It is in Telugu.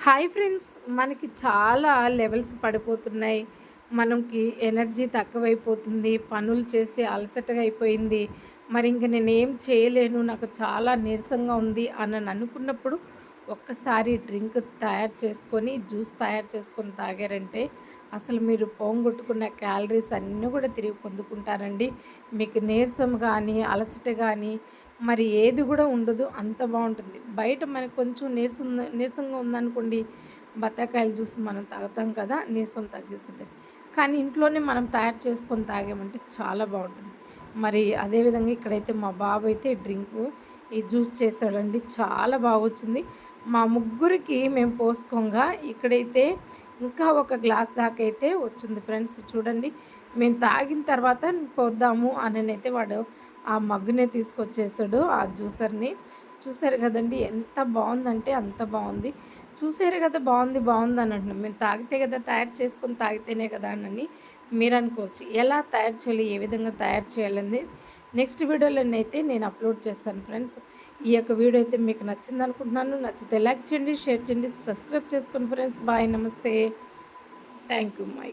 హాయ్ ఫ్రెండ్స్, మనకి చాలా లెవెల్స్ పడిపోతున్నాయి. మనకి ఎనర్జీ తక్కువైపోతుంది. పనులు చేసి అలసటగా అయిపోయింది. మరి ఇంక నేనేం చేయలేను, నాకు చాలా నీరసంగా ఉంది అని అనుకున్నప్పుడు ఒక్కసారి డ్రింక్ తయారు చేసుకొని, జ్యూస్ తయారు చేసుకొని తాగారంటే అసలు మీరు పోంగొట్టుకున్న క్యాలరీస్ అన్నీ కూడా తిరిగి పొందుకుంటారండి. మీకు నీరసం కానీ, అలసట కానీ మరి ఏది కూడా ఉండదు. అంత బాగుంటుంది. బయట మనకు కొంచెం నీరసంగా ఉందనుకోండి, బత్తాకాయల జ్యూస్ మనం తాగుతాం కదా, నీరసం తగ్గిస్తుంది. కానీ ఇంట్లోనే మనం తయారు చేసుకొని తాగామంటే చాలా బాగుంటుంది. మరి అదేవిధంగా ఇక్కడైతే మా బాబు అయితే ఈ జ్యూస్ చేశాడండి. చాలా బాగొచ్చింది. మా ముగ్గురికి మేము పోసుకోగా ఇక్కడైతే ఇంకా ఒక గ్లాస్ దాకా అయితే వచ్చింది ఫ్రెండ్స్. చూడండి, మేము తాగిన తర్వాత పోద్దాము అననైతే వాడు ఆ మగ్గునే తీసుకొచ్చేసాడు, ఆ జ్యూసర్ని. చూసారు కదండి, ఎంత బాగుందంటే అంత బాగుంది. చూసారు కదా, బాగుంది బాగుంది అని అంటున్నాం. మేము తాగితే కదా, తయారు చేసుకొని తాగితేనే కదా అని మీరు అనుకోవచ్చు. ఎలా తయారు చేయాలి, ఏ విధంగా తయారు చేయాలని నెక్స్ట్ వీడియోలోనైతే నేను అప్లోడ్ చేస్తాను ఫ్రెండ్స్. ఈ యొక్క వీడియో అయితే మీకు నచ్చింది అనుకుంటున్నాను. నచ్చితే లైక్ చేయండి, షేర్ చేయండి, సబ్స్క్రైబ్ చేసుకోండి ఫ్రెండ్స్. బాయ్, నమస్తే, థ్యాంక్ యూ. మై